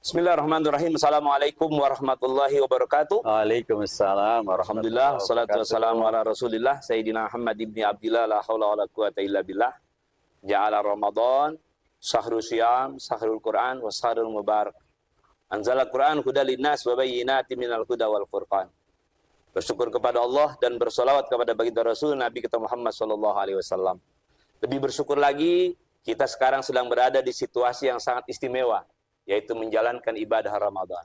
Bismillahirrahmanirrahim. Assalamualaikum warahmatullahi wabarakatuh. Waalaikumsalam Alhamdulillah, warahmatullahi salatu wabarakatuh. wassalamu ala rasulillah Sayyidina Muhammad ibni Abdillah, la hawla wa la quwata illa billah. Ja'ala Ramadan syahrul syiyam, syahrul Quran, wa syahrul mubarak. Anzala Quran huda linnas wa bayyinatin minal huda wal furqan. Bersyukur kepada Allah dan bersolawat kepada baginda Rasul Nabi kita Muhammad sallallahu alaihi wasallam. Lebih bersyukur lagi, kita sekarang sedang berada di situasi yang sangat istimewa, yaitu menjalankan ibadah Ramadan.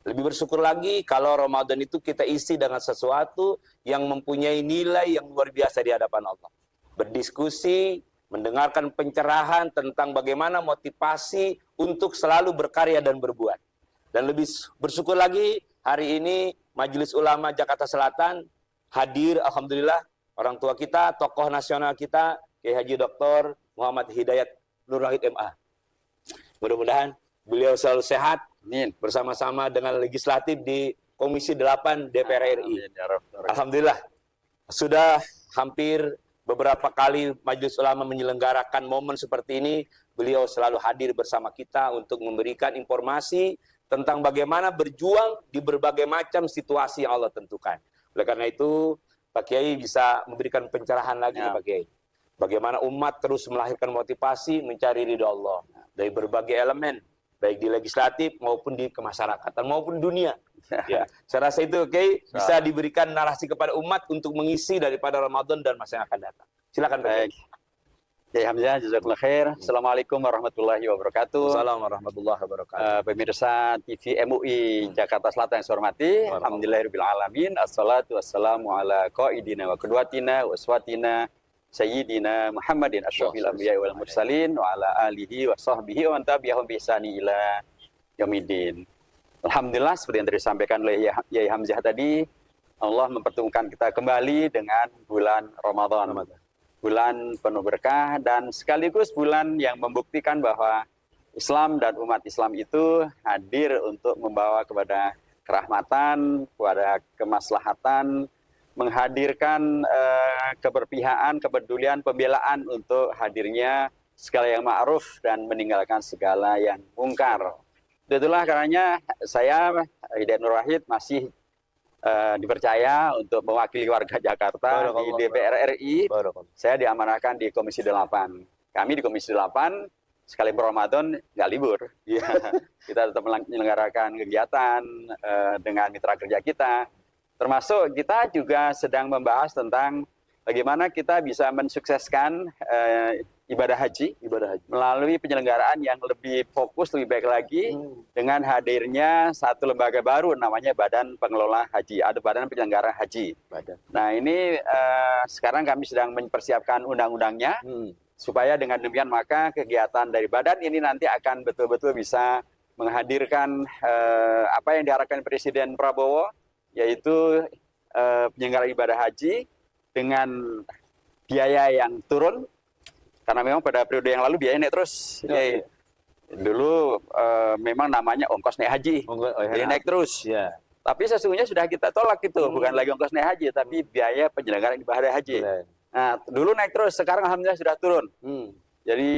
Lebih bersyukur lagi kalau Ramadan itu kita isi dengan sesuatu yang mempunyai nilai yang luar biasa di hadapan Allah. Berdiskusi, mendengarkan pencerahan tentang bagaimana motivasi untuk selalu berkarya dan berbuat. Dan lebih bersyukur lagi, hari ini Majelis Ulama Jakarta Selatan hadir, alhamdulillah, orang tua kita, tokoh nasional kita, Kiai Haji Dr. Muhammad Hidayat Nur Wahid MA. Mudah-mudahan beliau selalu sehat, Amin. bersama-sama dengan legislatif di Komisi 8 DPR RI. Amin, ya Rabb. Alhamdulillah, sudah hampir beberapa kali Majelis Ulama menyelenggarakan momen seperti ini. Beliau selalu hadir bersama kita untuk memberikan informasi tentang bagaimana berjuang di berbagai macam situasi yang Allah tentukan. Oleh karena itu, Pak Kiai bisa memberikan pencerahan lagi Ya. Pak Kiai. Bagaimana umat terus melahirkan motivasi mencari ridho Allah dari berbagai elemen, baik di legislatif maupun di kemasyarakatan maupun dunia. Ya, saya rasa itu bisa diberikan narasi kepada umat untuk mengisi daripada Ramadan dan masa yang akan datang. Silakan Pak Kiai. Baik. Ya Hamzah, jazakallah khair. Assalamualaikum warahmatullahi wabarakatuh. Assalamualaikum warahmatullahi wabarakatuh. Pemirsa TV MUI Jakarta Selatan yang saya hormati, alhamdulillahirabbil alamin. Assalatu wassalamu ala qaidina wa qudwatina wa uswatina sayyidina Muhammadin asyrafil anbiya'i wal mursalin wa ala alihi wa sahbihi wa man tabi'ahum bi ihsani ila yaumiddin. Alhamdulillah, seperti yang tadi disampaikan oleh Yai Hamzah tadi, Allah mempertemukan kita kembali dengan bulan Ramadan. Bulan penuh berkah dan sekaligus bulan yang membuktikan bahwa Islam dan umat Islam itu hadir untuk membawa kepada kerahmatan, kepada kemaslahatan, menghadirkan keberpihakan, kepedulian, pembelaan untuk hadirnya segala yang ma'ruf dan meninggalkan segala yang mungkar. Itulah karenanya saya, Hidayat Nur Wahid, masih dipercaya untuk mewakili warga Jakarta di DPR RI. Saya diamanahkan di Komisi 8. Kami di Komisi 8, sekalipun Ramadan, nggak libur. Kita tetap menyelenggarakan kegiatan dengan mitra kerja kita. Termasuk kita juga sedang membahas tentang bagaimana kita bisa mensukseskan ibadah haji melalui penyelenggaraan yang lebih fokus, lebih baik lagi dengan hadirnya satu lembaga baru namanya Badan Pengelola Haji atau Badan Penyelenggara Haji. Nah ini sekarang kami sedang mempersiapkan undang-undangnya supaya dengan demikian maka kegiatan dari badan ini nanti akan betul-betul bisa menghadirkan apa yang diarahkan Presiden Prabowo, yaitu penyelenggaraan ibadah haji dengan biaya yang turun. Karena memang pada periode yang lalu biayanya naik terus. Dulu memang namanya ongkos naik haji, jadi naik terus. Tapi sesungguhnya sudah kita tolak itu, bukan lagi ongkos naik haji, tapi biaya penyelenggaraan ibadah haji. Nah, dulu naik terus, sekarang alhamdulillah sudah turun. Jadi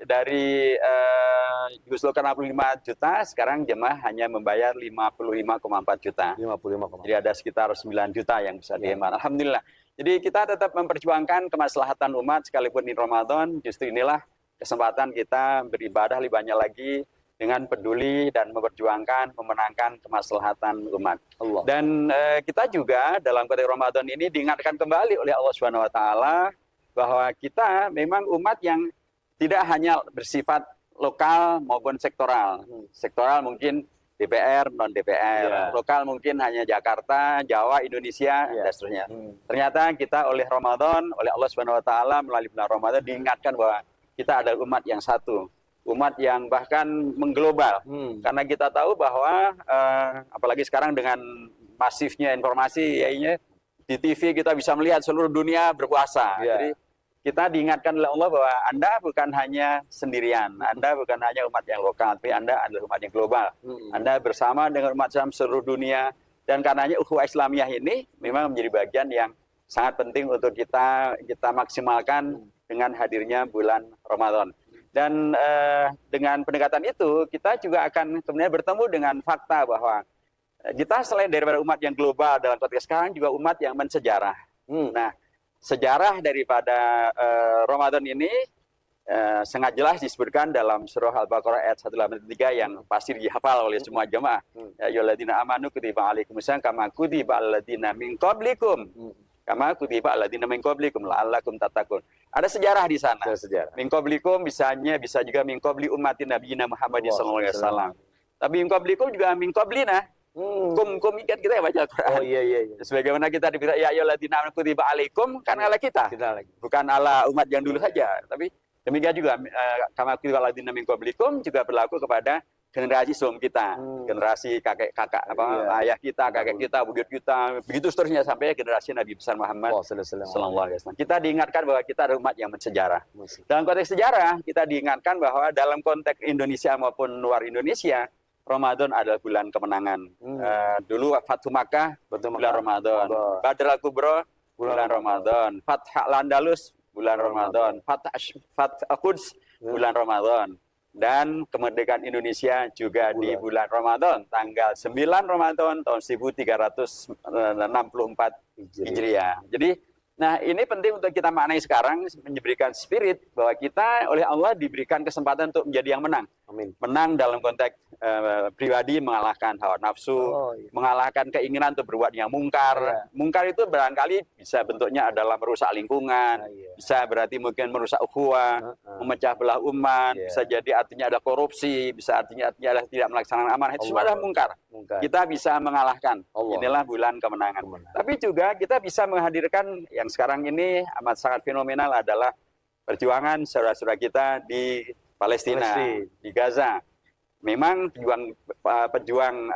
dari diusulkan 65 juta, sekarang jemaah hanya membayar 55,4 juta. 55,4. Jadi ada sekitar 9 juta yang bisa dihemat. Alhamdulillah. Jadi kita tetap memperjuangkan kemaslahatan umat sekalipun di Ramadan. Justru inilah kesempatan kita beribadah lebih banyak lagi dengan peduli dan memperjuangkan, memenangkan kemaslahatan umat. Dan kita juga dalam konteks Ramadan ini diingatkan kembali oleh Allah Subhanahu Wa Taala bahwa kita memang umat yang tidak hanya bersifat lokal maupun sektoral. Sektoral mungkin DPR, non-DPR. Lokal mungkin hanya Jakarta, Jawa, Indonesia, dan seterusnya. Ternyata kita oleh Ramadan, oleh Allah Subhanahu Wa Taala melalui bulan Ramadan diingatkan bahwa kita adalah umat yang satu. Umat yang bahkan mengglobal. Karena kita tahu bahwa, apalagi sekarang dengan masifnya informasi, yaitu di TV kita bisa melihat seluruh dunia berpuasa. Jadi kita diingatkan oleh Allah bahwa Anda bukan hanya sendirian, Anda bukan hanya umat yang lokal, tapi Anda adalah umat yang global. Anda bersama dengan umat Islam seluruh dunia, dan karenanya ukhuwah Islamiyah ini memang menjadi bagian yang sangat penting untuk kita maksimalkan dengan hadirnya bulan Ramadan. Dan dengan pendekatan itu kita juga akan kemudian bertemu dengan fakta bahwa kita selain daripada umat yang global dalam konteks sekarang juga umat yang mensejarah. Nah, sejarah daripada Ramadan ini sangat jelas disebutkan dalam surah Al-Baqarah ayat 183 yang pasti dihafal oleh semua jemaah. Ya ayyuhalladzina amanu kutiba alaikumusiyam kama kutiba alal ladzina min qablikum. Kama kutiba alal ladzina min qablikum la'allakum tattaqun. Ada sejarah di sana. Sejarah. Min qablikum bisa juga min qabli ummatin nabiyina Muhammadin sallallahu alaihi wasallam. Tapi min qablikum juga min qablina. Kum ikan kita yang baca Al-Quran. Oh iya. Sebagaimana kita diberitakan ya ayyuhalladzina amanu kutiba alaikum kan ala kita. Lagi. Bukan ala umat yang dulu saja, tapi demikian juga kama kutiba alal ladzina min qablikum juga berlaku kepada generasi sebelum kita, generasi kakak ayah kita, kakek kita, buyut kita, begitu seterusnya sampai generasi Nabi besar Muhammad sallallahu alaihi wasallam. Kita diingatkan bahwa kita adalah umat yang bersejarah. Dalam konteks sejarah, kita diingatkan bahwa dalam konteks Indonesia maupun luar Indonesia, Ramadan adalah bulan kemenangan. Dulu Fathu Makkah, bulan Ramadan. Badr al-Kubra, bulan Ramadan. Fath al-Andalus, bulan Ramadan. Fath al-Quds, bulan Ramadan. Dan kemerdekaan Indonesia juga di bulan Ramadan, tanggal 9 Ramadan tahun 1364 Hijriah. Jadi, nah ini penting untuk kita maknai sekarang, memberikan spirit bahwa kita oleh Allah diberikan kesempatan untuk menjadi yang menang. Amin. Menang dalam konteks pribadi, mengalahkan hawa nafsu, mengalahkan keinginan untuk berbuat yang mungkar. Mungkar itu barangkali bisa bentuknya adalah merusak lingkungan, bisa berarti mungkin merusak ukhuwah, memecah belah umat, bisa jadi artinya ada korupsi, bisa artinya adalah tidak melaksanakan amanah. Itu semua adalah mungkar. Kita bisa mengalahkan. Inilah bulan kemenangan. Tapi juga kita bisa menghadirkan yang sekarang ini amat sangat fenomenal adalah perjuangan saudara-saudara kita di Palestina, di Gaza. Memang pejuang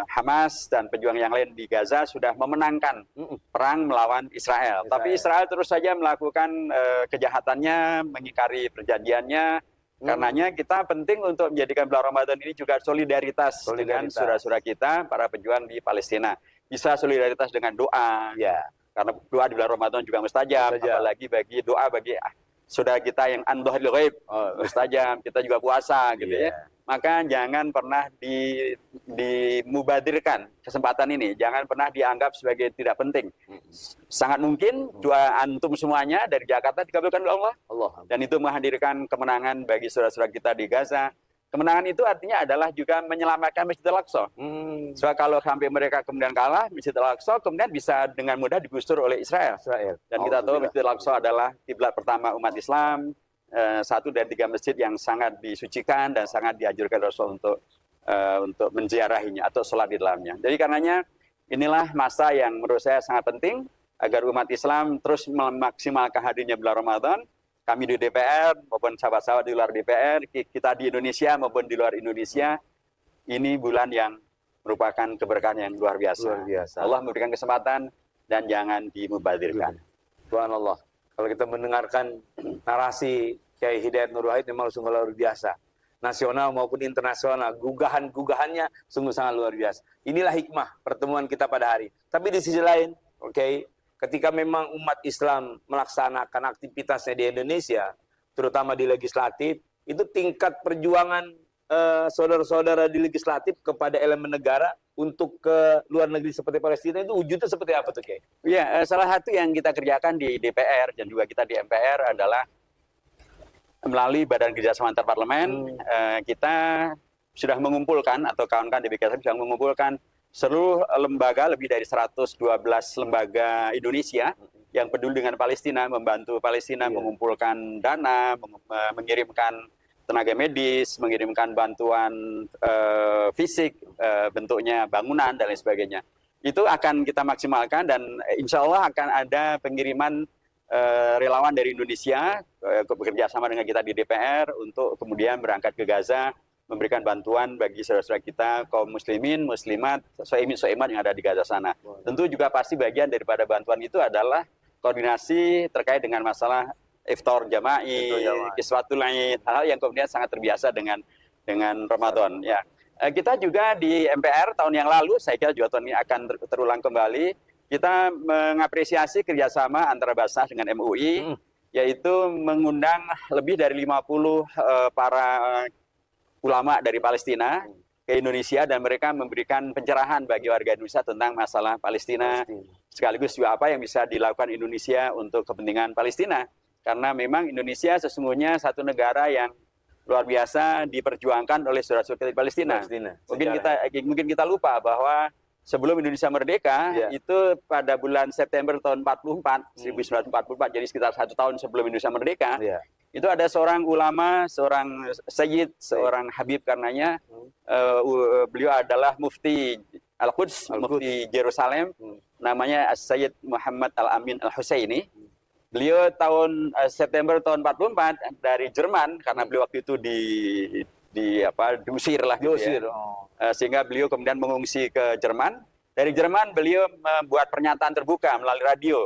Hamas dan pejuang yang lain di Gaza sudah memenangkan perang melawan Israel. Tapi Israel terus saja melakukan kejahatannya, mengingkari perjanjiannya. Karenanya kita penting untuk menjadikan bulan Ramadan ini juga solidaritas dengan saudara-saudara kita, para pejuang di Palestina. Bisa solidaritas dengan doa. Karena doa di bulan Ramadan juga mustajab. Apalagi bagi doa bagi saudara kita yang an dhahril ghaib, mustajab. Kita juga puasa gitu ya. Maka jangan pernah dimubadirkan kesempatan ini. Jangan pernah dianggap sebagai tidak penting. Sangat mungkin doa antum semuanya dari Jakarta dikabulkan oleh Allah. Dan itu menghadirkan kemenangan bagi saudara-saudara kita di Gaza. Kemenangan itu artinya adalah juga menyelamatkan Masjidil Aqsa. So kalau sampai mereka kemudian kalah, Masjidil Aqsa kemudian bisa dengan mudah digusur oleh Israel. Dan kita tahu Masjidil Aqsa adalah kiblat pertama umat Islam. Satu dari 3 masjid yang sangat disucikan dan sangat dianjurkan Rasul untuk menziarahinya atau sholat di dalamnya. Jadi karenanya inilah masa yang menurut saya sangat penting agar umat Islam terus memaksimalkan hadirnya bulan Ramadan. Kami di DPR maupun sahabat-sahabat di luar DPR, kita di Indonesia maupun di luar Indonesia, ini bulan yang merupakan keberkahan yang luar biasa. Allah memberikan kesempatan dan jangan dimubadirkan. Subhanallah. Kalau kita mendengarkan narasi Kiai Hidayat Nur Wahid memang sungguh luar biasa. Nasional maupun internasional, gugahan-gugahannya sungguh sangat luar biasa. Inilah hikmah pertemuan kita pada hari. Tapi di sisi lain, ketika memang umat Islam melaksanakan aktivitasnya di Indonesia, terutama di legislatif, itu tingkat perjuangan saudara-saudara di legislatif kepada elemen negara untuk ke luar negeri seperti Palestina itu wujudnya seperti apa tuh, Kiai? Ya, salah satu yang kita kerjakan di DPR dan juga kita di MPR adalah melalui Badan Kerjasama Antar Parlemen, kita sudah mengumpulkan atau kawan-kawan di BKSM sudah mengumpulkan seluruh lembaga, lebih dari 112 lembaga Indonesia yang peduli dengan Palestina, membantu Palestina mengumpulkan dana, mengirimkan tenaga medis, mengirimkan bantuan fisik, bentuknya bangunan dan lain sebagainya. Itu akan kita maksimalkan dan insya Allah akan ada pengiriman relawan dari Indonesia bekerja sama dengan kita di DPR untuk kemudian berangkat ke Gaza, memberikan bantuan bagi saudara-saudara kita, kaum muslimin, muslimat, soimin-soimat yang ada di Gaza sana. Tentu juga pasti bagian daripada bantuan itu adalah koordinasi terkait dengan masalah iftar jama'i, kiswatul aid, hal yang kemudian sangat terbiasa dengan Ramadan. Ya, kita juga di MPR tahun yang lalu, saya kira juga tahun ini akan terulang kembali. Kita mengapresiasi kerjasama antara Basnas dengan MUI yaitu mengundang lebih dari 50 para ulama dari Palestina ke Indonesia, dan mereka memberikan pencerahan bagi warga Indonesia tentang masalah Palestina, sekaligus juga apa yang bisa dilakukan Indonesia untuk kepentingan Palestina. Karena memang Indonesia sesungguhnya satu negara yang luar biasa diperjuangkan oleh saudara-saudara di Palestina. Mungkin kita lupa bahwa sebelum Indonesia merdeka, itu pada bulan September tahun 1944, jadi sekitar 1 tahun sebelum Indonesia merdeka, itu ada seorang ulama, seorang sayyid, seorang habib karenanya, beliau adalah mufti Al-Quds, mufti Yerusalem, namanya Sayyid Muhammad Al-Amin Al-Husaini. Beliau tahun September tahun 44 dari Jerman, karena beliau waktu itu diusir lah gitu ya. Sehingga beliau kemudian mengungsi ke Jerman. Dari Jerman beliau membuat pernyataan terbuka melalui radio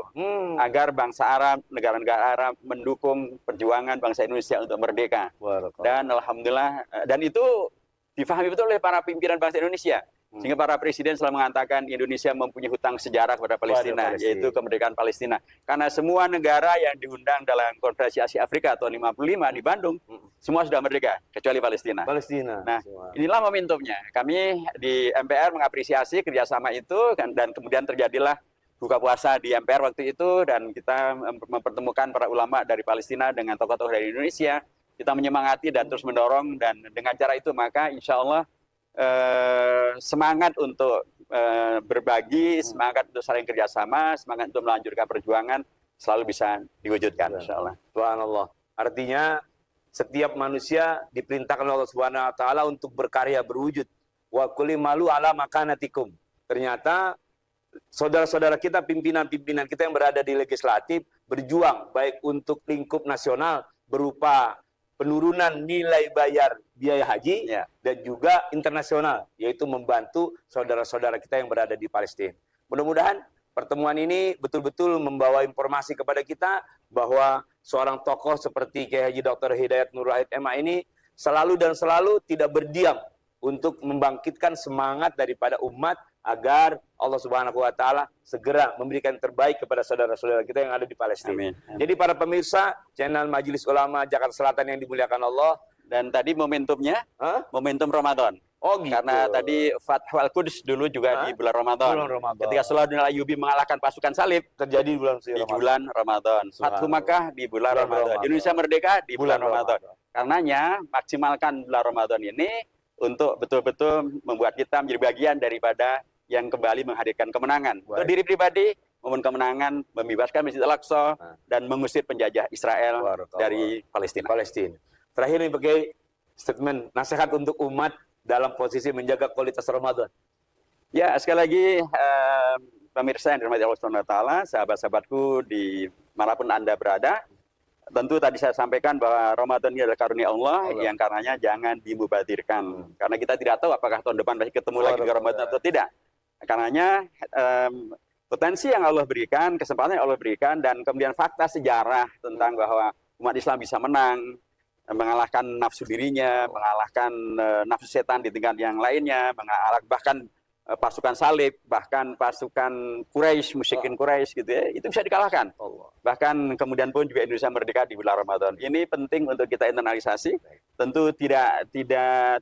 agar bangsa Arab, negara-negara Arab mendukung perjuangan bangsa Indonesia untuk merdeka. Dan alhamdulillah, dan itu difahami betul oleh para pimpinan bangsa Indonesia. Sehingga para presiden selalu mengatakan Indonesia mempunyai hutang sejarah kepada Palestina, yaitu kemerdekaan Palestina. Karena semua negara yang diundang dalam Konferensi Asia Afrika tahun 55 di Bandung, semua sudah merdeka, kecuali Palestina. Nah, inilah momentumnya. Kami di MPR mengapresiasi kerjasama itu, dan kemudian terjadilah buka puasa di MPR waktu itu, dan kita mempertemukan para ulama dari Palestina dengan tokoh-tokoh dari Indonesia. Kita menyemangati dan terus mendorong, dan dengan cara itu maka insya Allah semangat untuk berbagi, semangat untuk saling kerjasama, semangat untuk melanjutkan perjuangan selalu bisa diwujudkan, insya Allah. Subhanallah. Artinya setiap manusia diperintahkan oleh Allah Subhanahu Wa Taala untuk berkarya berwujud. Wa kulli malu ala makanatikum. Ternyata saudara-saudara kita, pimpinan-pimpinan kita yang berada di legislatif berjuang baik untuk lingkup nasional berupa penurunan nilai bayar biaya haji, dan juga internasional, yaitu membantu saudara-saudara kita yang berada di Palestina. Mudah-mudahan pertemuan ini betul-betul membawa informasi kepada kita bahwa seorang tokoh seperti Kiai Haji Dr. Hidayat Nur Wahid MA ini selalu dan selalu tidak berdiam untuk membangkitkan semangat daripada umat agar Allah Subhanahu Wa Taala segera memberikan terbaik kepada saudara-saudara kita yang ada di Palestina. Amin. Jadi para pemirsa channel Majelis Ulama Jakarta Selatan yang dimuliakan Allah, dan tadi momentumnya, momentum Ramadan. Oh gitu. Karena tadi Fathu Al-Quds dulu juga di bulan Ramadan. Ketika Salahuddin Al-Ayyubi mengalahkan pasukan salib, terjadi di bulan Ramadan. Fathu Makkah di bulan Ramadan. Indonesia merdeka di bulan Ramadan. Karenanya maksimalkan bulan Ramadan ini untuk betul-betul membuat kita menjadi bagian daripada yang kembali menghadirkan kemenangan. Untuk diri pribadi, momen kemenangan membebaskan Masjid Al-Aqsa dan mengusir penjajah Israel dari Palestina. Terakhir ini pakai statement nasihat untuk umat dalam posisi menjaga kualitas Ramadan. Ya, sekali lagi pemirsa yang dirahmati Allah Subhanahu Wa Taala, sahabat-sahabatku di manapun Anda berada, tentu tadi saya sampaikan bahwa Ramadan ini adalah karunia Allah yang karenanya jangan dimubadirkan. Karena kita tidak tahu apakah tahun depan masih ketemu lagi dengan Ramadan atau tidak. Karenanya potensi yang Allah berikan, kesempatan yang Allah berikan, dan kemudian fakta sejarah tentang bahwa umat Islam bisa menang, mengalahkan nafsu dirinya, mengalahkan nafsu setan di tingkat yang lainnya, bahkan pasukan salib, bahkan pasukan Quraisy, musyrikin Quraisy gitu ya, itu bisa dikalahkan. Bahkan kemudian pun juga Indonesia merdeka di bulan Ramadan. Ini penting untuk kita internalisasi. Tentu tidak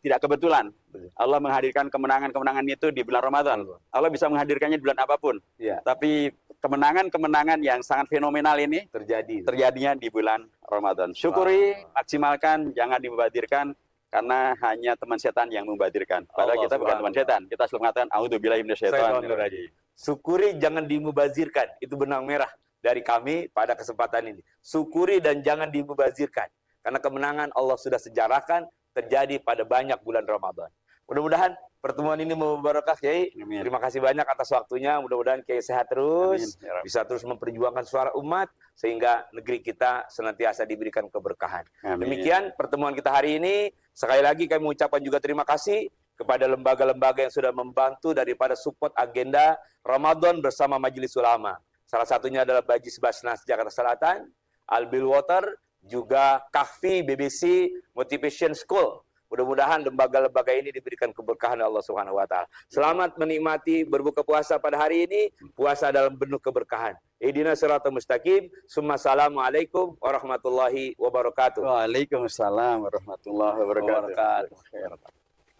kebetulan Allah menghadirkan kemenangan-kemenangan itu di bulan Ramadan. Allah bisa menghadirkannya di bulan apapun. Tapi kemenangan-kemenangan yang sangat fenomenal ini terjadinya di bulan Ramadan. Syukuri, maksimalkan, jangan dimubadirkan. Karena hanya teman setan yang membadirkan. Padahal kita bukan teman setan. Kita selalu mengatakan, a'udzubillahi minasyaitonir rajim. Syukuri, jangan dimubazirkan. Itu benang merah dari kami pada kesempatan ini. Syukuri dan jangan dimubazirkan. Karena kemenangan Allah sudah sejarahkan terjadi pada banyak bulan Ramadan. Mudah-mudahan pertemuan ini membarakah, Kiai. Terima kasih banyak atas waktunya. Mudah-mudahan Kiai sehat terus, bisa terus memperjuangkan suara umat sehingga negeri kita senantiasa diberikan keberkahan. Demikian pertemuan kita hari ini. Sekali lagi kami mengucapkan juga terima kasih kepada lembaga-lembaga yang sudah membantu daripada support agenda Ramadan bersama Majelis Ulama. Salah satunya adalah Bajis Basnas Jakarta Selatan, Albil Water, juga Kahfi BBC Motivation School. Mudah-mudahan lembaga-lembaga ini diberikan keberkahan Allah Subhanahu wa taala. Selamat menikmati berbuka puasa pada hari ini, puasa dalam penuh keberkahan. Ihdinas siratal mustaqim. Assalamualaikum warahmatullahi wabarakatuh. Waalaikumsalam warahmatullahi wabarakatuh.